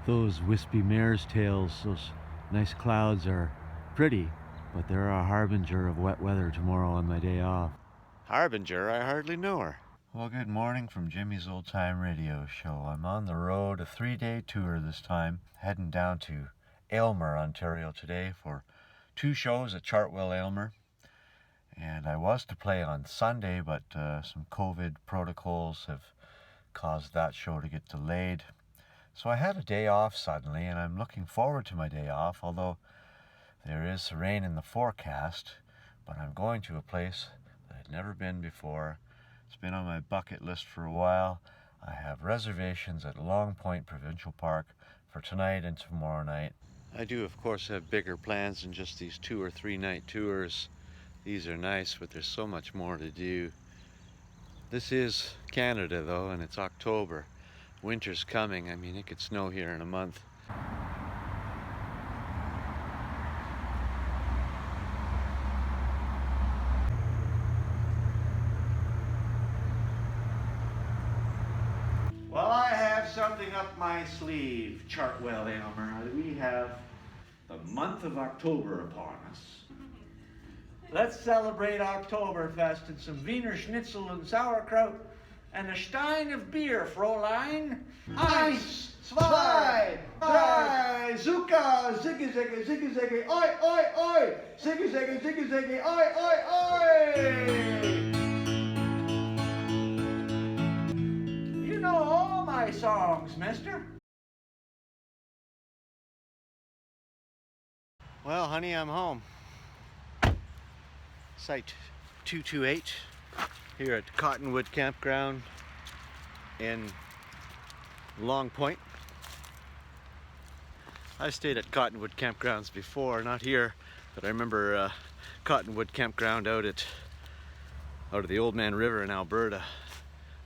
Those wispy mare's tails, those nice clouds are pretty, but they're a harbinger of wet weather tomorrow on my day off. Harbinger? I hardly know her. Well, good morning from Jimmy's Old Time Radio Show. I'm on the road, a 3-day tour this time, heading down to Aylmer, Ontario today for 2 shows at Chartwell Aylmer. And I was to play on Sunday, but some COVID protocols have caused that show to get delayed. So I had a day off suddenly, and I'm looking forward to my day off, although there is rain in the forecast. But I'm going to a place that I'd never been before. It's been on my bucket list for a while. I have reservations at Long Point Provincial Park for tonight and tomorrow night. I do, of course, have bigger plans than just these 2 or 3 night tours. These are nice, but there's so much more to do. This is Canada, though, and it's October. Winter's coming. I mean, it could snow here in a month. Well, I have something up my sleeve, Chartwell Aylmer. We have the month of October upon us. Let's celebrate Oktoberfest and some Wiener Schnitzel and sauerkraut and a stein of beer, Fräulein. Eins, zwei, drei, Zucker, ziggy ziggy, ziggy ziggy, oi, oi, oi, ziggy ziggy, oi, oi, oi. You know all my songs, mister. Well, honey, I'm home. Site 228 here at Cottonwood Campground in Long Point. I've stayed at Cottonwood campgrounds before, not here, but I remember Cottonwood Campground out of the Old Man River in Alberta,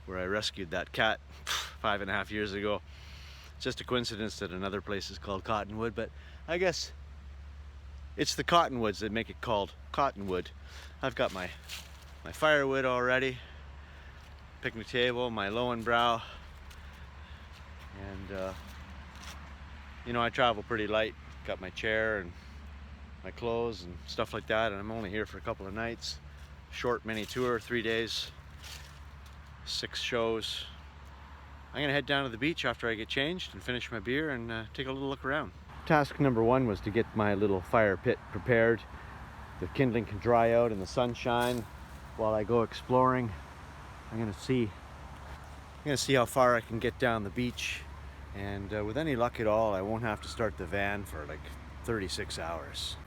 where I rescued that cat 5.5 years ago. It's just a coincidence that another place is called Cottonwood, but I guess it's the cottonwoods that make it called Cottonwood. I've got my firewood already, picnic table, my Lowenbrow, and you know, I travel pretty light. Got my chair and my clothes and stuff like that, and I'm only here for a couple of nights. Short mini tour, 3 days, 6 shows. I'm gonna head down to the beach after I get changed and finish my beer and take a little look around. Task number 1 was to get my little fire pit prepared. The kindling can dry out in the sunshine while I go exploring. I'm gonna see how far I can get down the beach, and with any luck at all, I won't have to start the van for like 36 hours.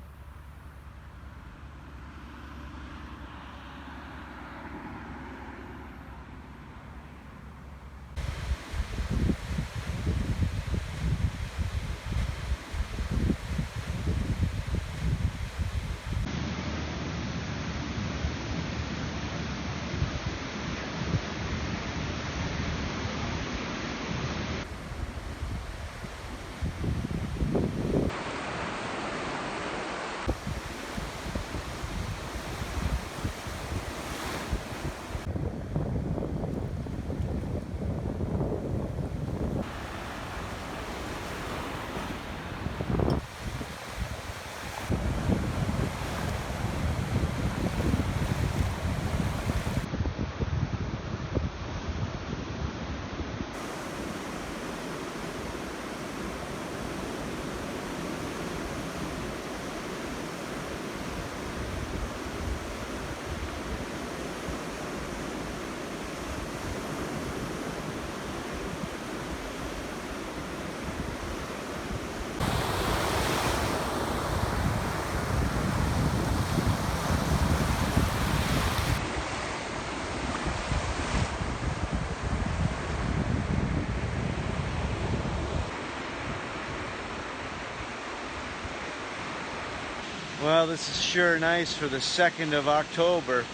Well, this is sure nice for the 2nd of October.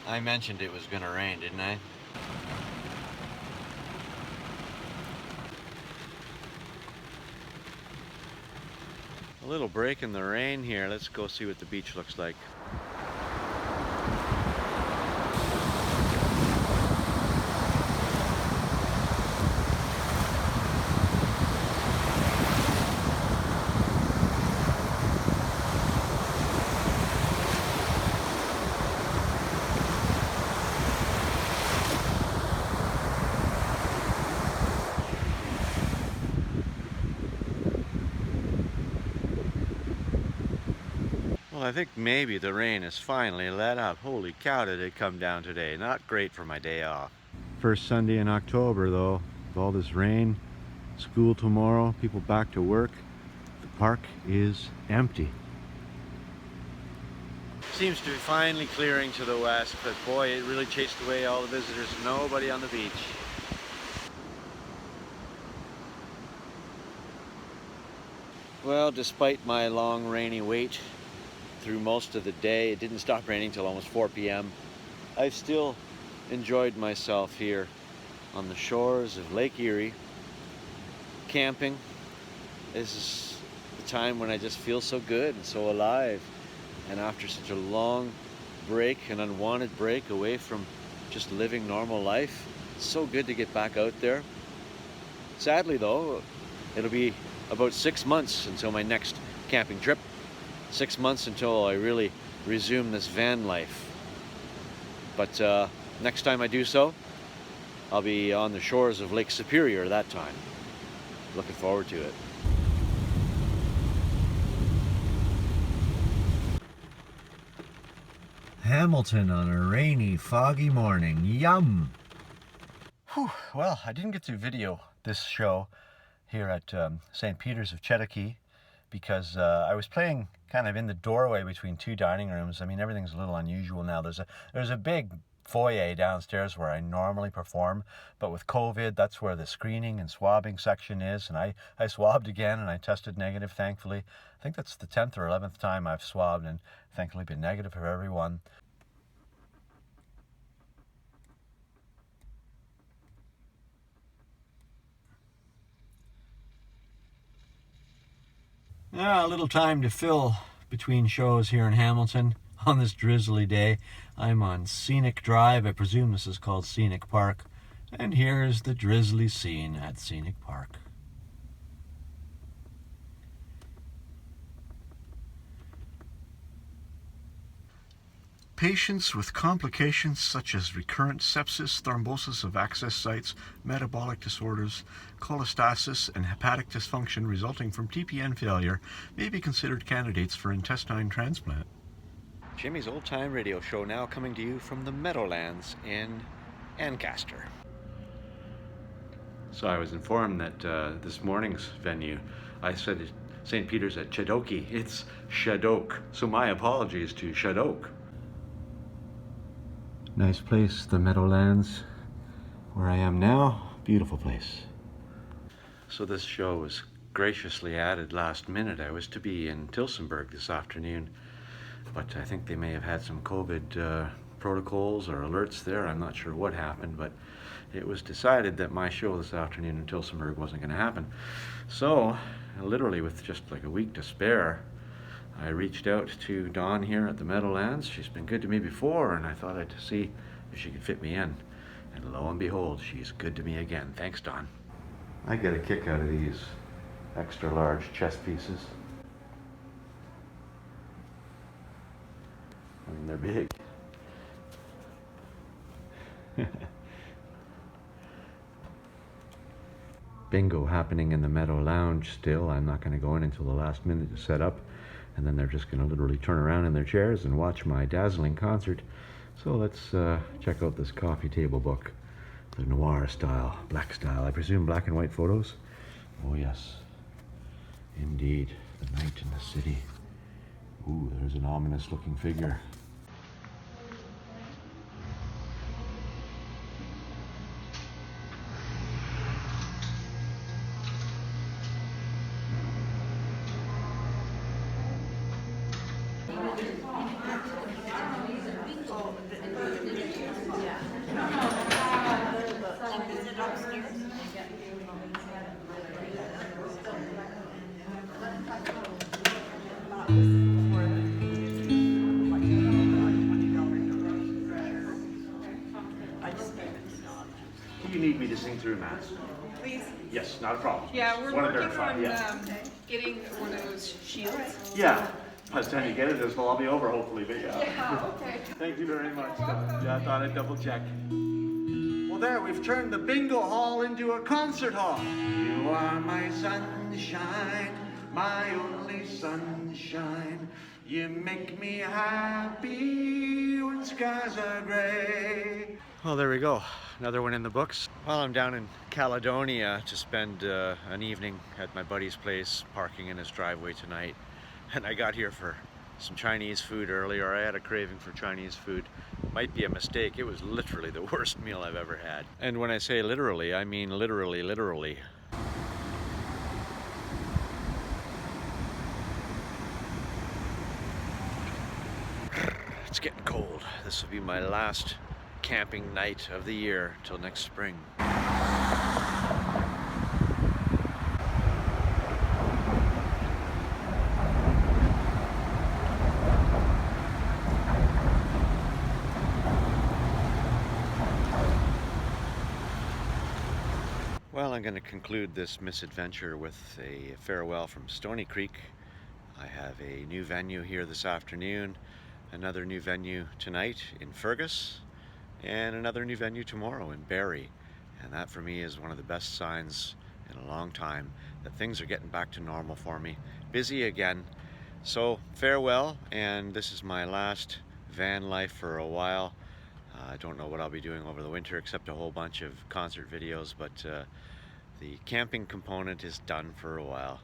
I mentioned it was gonna rain, didn't I? A little break in the rain here. Let's go see what the beach looks like. Well, I think maybe the rain has finally let up. Holy cow, did it come down today. Not great for my day off. First Sunday in October though, with all this rain, school tomorrow, people back to work, the park is empty. Seems to be finally clearing to the west, but boy, it really chased away all the visitors. Nobody on the beach. Well, despite my long rainy wait through most of the day, it didn't stop raining till almost 4 p.m. I've still enjoyed myself here on the shores of Lake Erie, camping. This is the time when I just feel so good and so alive. And after such a long break, an unwanted break away from just living normal life, it's so good to get back out there. Sadly though, it'll be about 6 months until my next camping trip. 6 months until I really resume this van life. But next time I do so, I'll be on the shores of Lake Superior that time. Looking forward to it. Hamilton on a rainy, foggy morning. Yum! Whew. Well, I didn't get to video this show here at St. Peter's of Chetakee because I was playing kind of in the doorway between two dining rooms. I mean, everything's a little unusual now. There's a big foyer downstairs where I normally perform, but with COVID, that's where the screening and swabbing section is, and I swabbed again and I tested negative, thankfully. I think that's the 10th or 11th time I've swabbed and thankfully been negative for everyone. Yeah, a little time to fill between shows here in Hamilton on this drizzly day. I'm on Scenic Drive. I presume this is called Scenic Park. And here's the drizzly scene at Scenic Park. Patients with complications such as recurrent sepsis, thrombosis of access sites, metabolic disorders, cholestasis, and hepatic dysfunction resulting from TPN failure may be considered candidates for intestine transplant. Jimmy's Old Time Radio Show now coming to you from the Meadowlands in Ancaster. So I was informed that this morning's venue, I said St. Peter's at Chedoke. It's Shadok. So my apologies to Shadok. Nice place, the Meadowlands, where I am now. Beautiful place. So this show was graciously added last minute. I was to be in Tillsonburg this afternoon, but I think they may have had some COVID protocols or alerts there. I'm not sure what happened, but it was decided that my show this afternoon in Tillsonburg wasn't going to happen. So, literally with just like a week to spare, I reached out to Dawn here at the Meadowlands. She's been good to me before, and I thought I'd see if she could fit me in. And lo and behold, she's good to me again. Thanks, Dawn. I get a kick out of these extra large chess pieces. I mean, they're big. Bingo happening in the Meadow Lounge still. I'm not going to go in until the last minute to set up. And then they're just going to literally turn around in their chairs and watch my dazzling concert. So let's check out this coffee table book. The noir style, black style. I presume black and white photos? Oh yes, indeed. The night in the city. Ooh, there's an ominous looking figure. Do you need me to sing through Mass? Please. Yes, not a problem. Yeah, we're Wanna working verify, on yeah. getting one of those shields. Yeah, by the time you get it, it'll all be over hopefully, but yeah. Yeah, okay. Thank you very much. Yeah, I thought I'd double check. Well there, we've turned the bingo hall into a concert hall. You are my sunshine, my only sunshine. You make me happy when skies are gray. Well, there we go. Another one in the books. Well, I'm down in Caledonia to spend an evening at my buddy's place, parking in his driveway tonight. And I got here for some Chinese food earlier. I had a craving for Chinese food. Might be a mistake. It was literally the worst meal I've ever had. And when I say literally, I mean literally, literally. It's getting cold. This will be my last camping night of the year till next spring. Well, I'm going to conclude this misadventure with a farewell from Stoney Creek. I have a new venue here this afternoon, another new venue tonight in Fergus, and another new venue tomorrow in Barrie. And that for me is one of the best signs in a long time that things are getting back to normal for me. Busy again. So farewell, and this is my last van life for a while. I don't know what I'll be doing over the winter except a whole bunch of concert videos, but the camping component is done for a while.